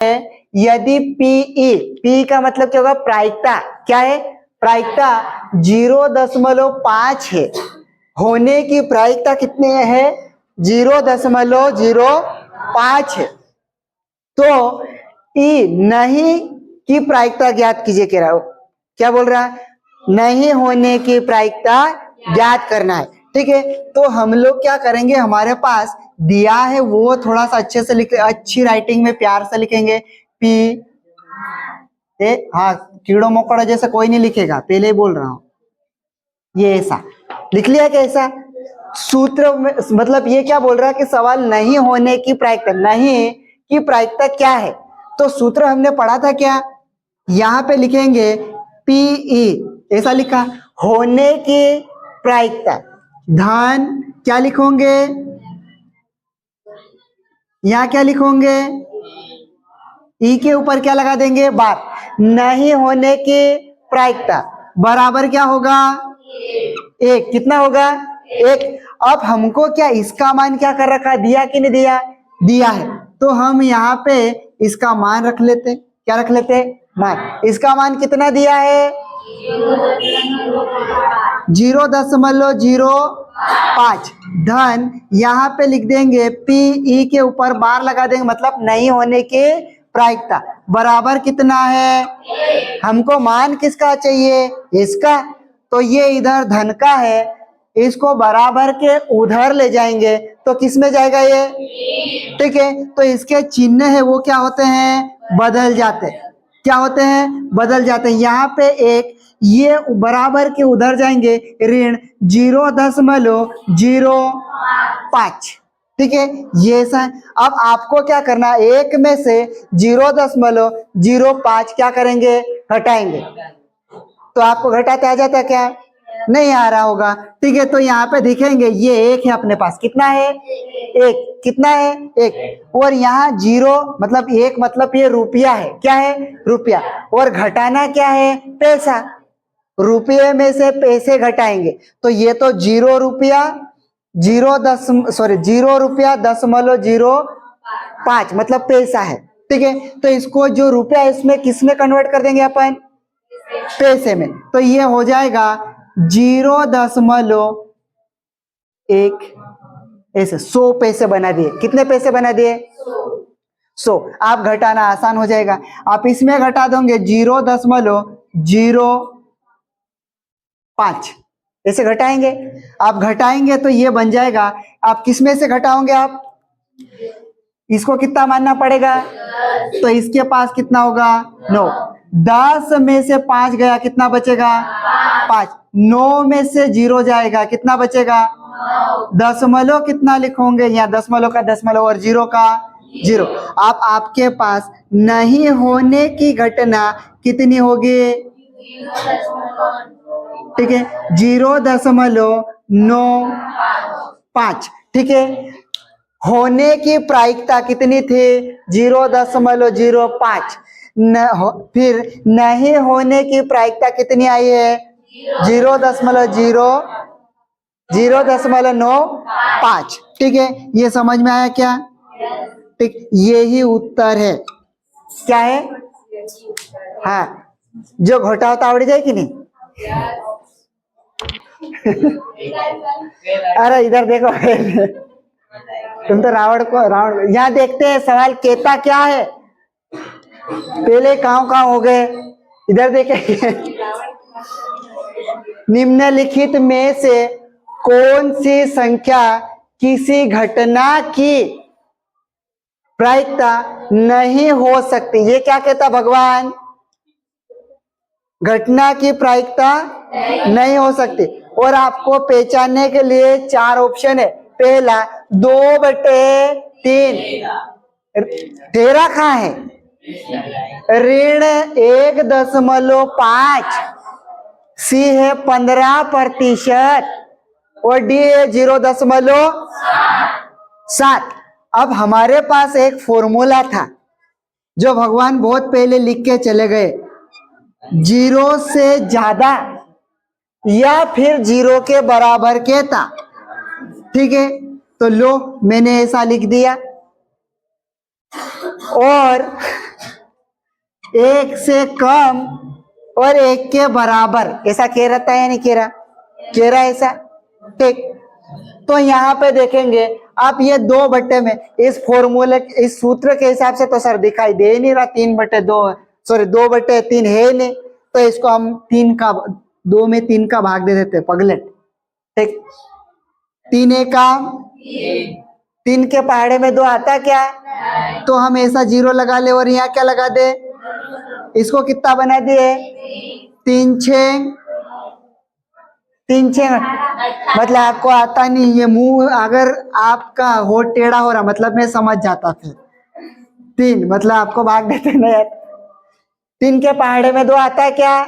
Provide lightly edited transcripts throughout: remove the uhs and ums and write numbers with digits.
यदि पी का मतलब क्या होगा, प्रायिकता क्या है, प्रायिकता 0.5 है, होने की प्रायिकता कितने है, 0.05 है। तो ई नहीं की प्रायिकता ज्ञात कीजिए, कह रहा हो, क्या बोल रहा है, नहीं होने की प्रायिकता ज्ञात करना है। ठीक है, तो हम लोग क्या करेंगे, हमारे पास दिया है वो थोड़ा सा अच्छे से लिख, अच्छी राइटिंग में प्यार से लिखेंगे। पी हाँ, कीड़ो मकोड़ा जैसा कोई नहीं लिखेगा, पहले ही बोल रहा हूं, ये ऐसा लिख लिया कैसा सूत्र में, मतलब ये क्या बोल रहा है कि सवाल नहीं होने की प्रायिकता, नहीं की प्रायिकता क्या है, तो सूत्र हमने पढ़ा था क्या, यहां पे लिखेंगे पीई, ऐसा लिखा, होने की प्रायिकता, धन क्या लिखोगे, यहां क्या लिखोगे, ई के ऊपर क्या लगा देंगे, बार, नहीं होने की प्रायिकता बराबर क्या होगा, एक, कितना होगा, एक। अब हमको क्या इसका मान क्या कर रखा, दिया कि नहीं दिया, दिया है, तो हम यहाँ पे इसका मान रख लेते, क्या रख लेते, मान, इसका मान कितना दिया है, 0.05, धन यहाँ पे लिख देंगे पी के ऊपर बार लगा देंगे, मतलब नहीं होने के प्रायिकता बराबर कितना है, हमको मान किसका चाहिए, इसका, तो ये इधर धन का है, इसको बराबर के उधर ले जाएंगे तो किस में जाएगा ये, ठीक है, तो इसके चिन्ह है वो क्या होते हैं, बदल जाते हैं, क्या होते हैं, बदल जाते हैं। यहाँ पे एक, ये बराबर के उधर जाएंगे, ऋण 0.05, ठीक है, ये ऐसा है। अब आपको क्या करना, एक में से 0.05 क्या करेंगे, घटाएंगे, तो आपको घटाते आ जाता क्या, नहीं आ रहा होगा, ठीक है, तो यहाँ पे दिखेंगे ये एक है अपने पास, कितना है, एक, कितना है, एक, और यहाँ 0 मतलब एक, मतलब ये रुपया है, क्या है, रुपया, और घटाना क्या है, पैसा, रुपये में से पैसे घटाएंगे, तो ये तो 0 रुपया 0.05 मतलब पैसा है, ठीक है, तो इसको जो रुपया इसमें किसमें कन्वर्ट कर देंगे अपन, पैसे में, तो ये हो जाएगा 0.1, ऐसे 100 पैसे बना दिए, कितने पैसे बना दिए, 100, आप घटाना आसान हो जाएगा, आप इसमें घटा दोगे 0.05, ऐसे घटाएंगे, आप घटाएंगे तो ये बन जाएगा, आप किसमें से घटाओगे, आप इसको कितना मानना पड़ेगा, तो इसके पास कितना होगा, 9, 10 में से 5 गया, कितना बचेगा, 5, 9 में से 0 जाएगा, कितना बचेगा, दशमलव कितना लिखोगे, यहाँ दशमलव का दशमलव और 0 का 0, आप आपके पास नहीं होने की घटना कितनी होगी, ठीक है, 0.95, ठीक है, होने की प्रायिकता कितनी थी, 0.05, फिर नहीं होने की प्रायिकता कितनी आई है, 0.95, ठीक है, ये समझ में आया क्या, ठीक, यही उत्तर है, क्या है, हाँ, जो घोटा होता आवड़ जाए कि नहीं, अरे इधर देखो, तुम तो रावण, यहाँ देखते हैं सवाल कहता क्या है, पहले कहाँ हो गए, इधर देखे, निम्नलिखित में से कौन सी संख्या किसी घटना की प्रायिकता नहीं हो सकती, ये क्या कहता भगवान, घटना की प्रायिकता नहीं हो सकती, और आपको पहचानने के लिए 4 ऑप्शन है, पहला 2/3, तेरा कहाँ है, ऋण 1.5, सी है 15% और डी है 0.7। अब हमारे पास एक फॉर्मूला था जो भगवान बहुत पहले लिख के चले गए, 0 से ज्यादा या फिर 0 के बराबर के था, ठीक है, तो लो मैंने ऐसा लिख दिया, और एक से कम और एक के बराबर, ऐसा कह रहता है या नहीं कह रहा? कह रहा है ऐसा। ठीक, तो यहाँ पे देखेंगे आप ये 2/, में इस फॉर्मूले इस सूत्र के हिसाब से तो सर दिखाई दे नहीं रहा 3/2, सॉरी 2/3 है नहीं, तो इसको हम 2 में 3 का भाग दे देते पगलेट। ठीक, 3 का 3 के पहाड़े में 2 आता क्या? तो हम ऐसा 0 लगा ले और यहाँ क्या लगा दे? इसको कितना बना दिए? 3 6 मतलब आपको आता नहीं ये मुंह, अगर आपका होठ टेढ़ा हो रहा मतलब मैं समझ जाता फिर 3 मतलब आपको भाग देते ना यार। 3 के पहाड़े में 2 आता है क्या?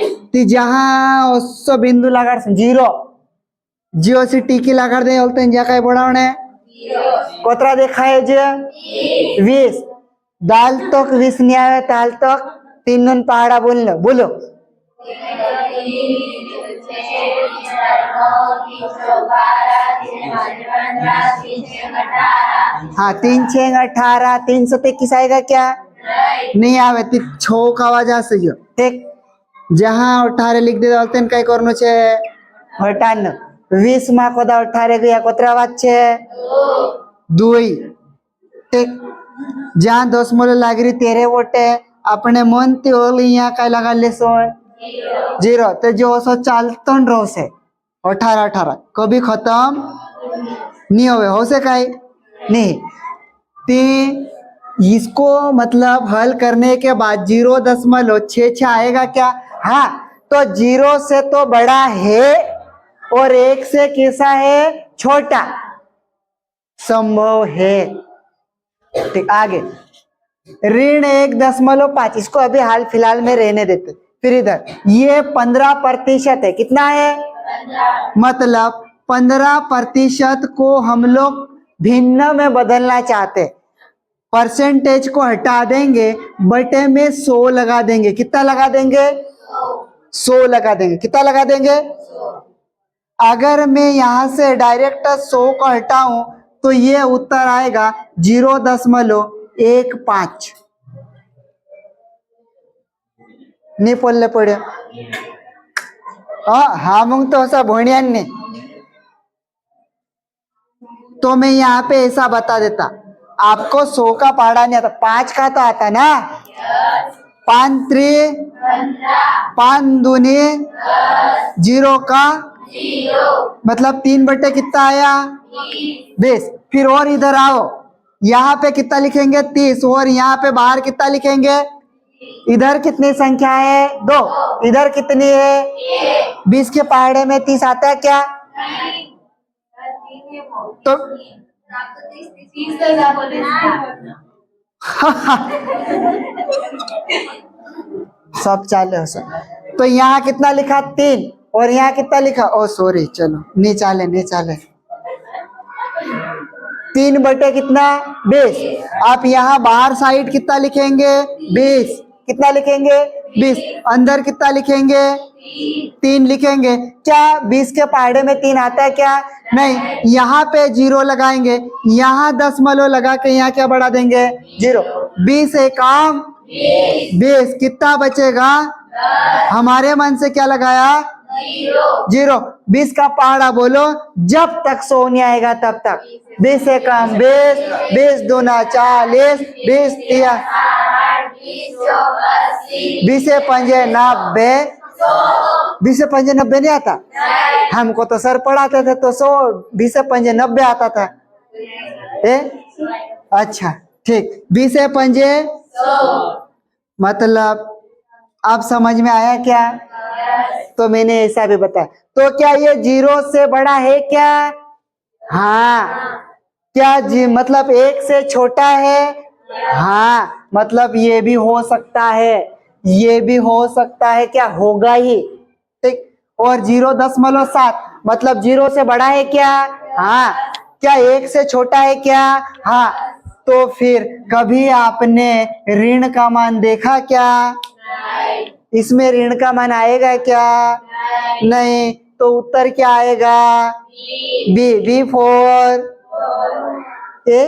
तो जहां उसको बिंदु लगा 0 से टीकी लगा दे बोलते हैं, क्या बढ़ाने कोतरा देखा है जे 20 दाल तक 20 नहीं आवे ताल तक 3 पहाड़ा बोलो बोलो। हाँ 3 6 18 321 आएगा क्या? नहीं आवे, 6 का वजह से जो ठीक, जहाँ 18 लिख दे बोलते हैं कई करनो छे हटान 20 मा कोदा 18 गया कोतरा बात छे 2। ठीक, जहाँ 10 मोले लागरी 13 वोटे अपने मन ते ओली यहाँ काय लगा ले 0, तो जो सो चालतो रहो से 18 कभी खत्म नहीं होवे हो से काई नहीं। ती इसको मतलब हल करने के बाद 0.66 आएगा क्या? हाँ, तो 0 से तो बड़ा है और 1 से कैसा है? छोटा, संभव है। ठीक, आगे ऋण 1.5, इसको अभी हाल फिलहाल में रहने देते। फिर इधर ये 15% है, कितना है? मतलब 15% को हम लोग भिन्न में बदलना चाहते, परसेंटेज को हटा देंगे, बटे में 100 लगा देंगे। कितना लगा देंगे? 100 लगा देंगे। कितना लगा देंगे? अगर मैं यहां से डायरेक्ट 100 को हटाऊं तो ये उत्तर आएगा 0.15। नहीं बोलने पड़े हाँ मंग तो ऐसा भोनिया ने, तो मैं यहाँ पे ऐसा बता देता आपको 100 का पहाड़ा नहीं आता, 5 का तो आता ना। 5 3 5 दूनी 0 का 0 मतलब 3/, कितना आया? 20। फिर और इधर आओ, यहाँ पे कितना लिखेंगे? 30, और यहाँ पे बाहर कितना लिखेंगे? इधर कितनी संख्या है? 2। इधर कितनी है? 20 के पहाड़े में 30 आता है क्या? तो सब चाले हो सब। तो यहाँ कितना लिखा? 3, और यहाँ कितना लिखा? ओ सॉरी, चलो नहीं चाले 3/, कितना? 20। आप यहाँ बाहर साइड कितना लिखेंगे? 20। कितना लिखेंगे? 20। अंदर कितना लिखेंगे? 3 लिखेंगे। क्या 20 के पहाड़े में 3 आता है क्या? नहीं, यहाँ पे 0 लगाएंगे, यहाँ 10 लगा के यहाँ क्या बढ़ा देंगे? 0। 20 एक काम 20, कितना बचेगा? हमारे मन से क्या लगाया? 0। 20 का पहाड़ा बोलो, जब तक 100 नहीं आएगा तब तक। 20 से कम 20, 20 दूना 40, 20 3 20 से 5 90, 20 से 5 90 नहीं आता। हमको तो सर पढ़ाते थे तो 100, 20 से 5 90 आता था। अच्छा ठीक, 20 से 5 मतलब अब समझ में आया क्या? तो मैंने ऐसा भी बताया। तो क्या ये 0 से बड़ा है क्या? हाँ। क्या जी मतलब 1 से छोटा है? हाँ, मतलब ये भी हो सकता है, ये भी हो सकता है, क्या होगा ही। ठीक, और 0.7 मतलब 0 से बड़ा है क्या? हाँ। क्या 1 से छोटा है क्या? हाँ। तो फिर कभी आपने ऋण का मान देखा क्या? इसमें ऋण का मान आएगा क्या? नहीं, तो उत्तर क्या आएगा? बी 4 ए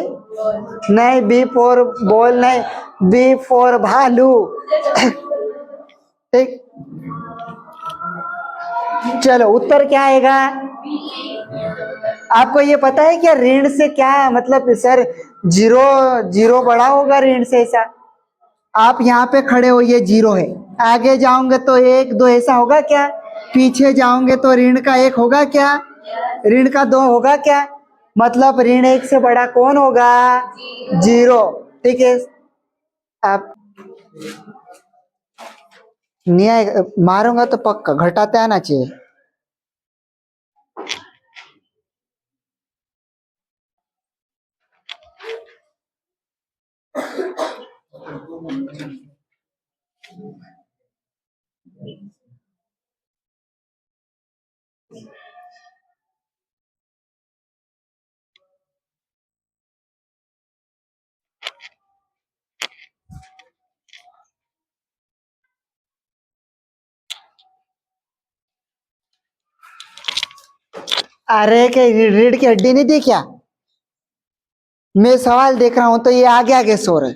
नहीं, बी फॉर बॉल नहीं, बी फॉर भालू। ठीक, चलो उत्तर क्या आएगा? आपको ये पता है क्या ऋण से क्या मतलब सर? जीरो, जीरो बड़ा होगा ऋण से ऐसा? आप यहाँ पे खड़े हो, ये जीरो है, आगे जाओगे तो एक दो ऐसा होगा क्या? पीछे जाओगे तो ऋण का एक होगा क्या? ऋण का दो होगा क्या? मतलब ऋण एक से बड़ा कौन होगा? जीरो। ठीक है, आप नहीं आएगा, मारूंगा तो पक्का घटाते आना चाहिए। अरे के रीढ़ की हड्डी नहीं दी क्या? मैं सवाल देख रहा हूं तो ये आगे आगे सो रहे।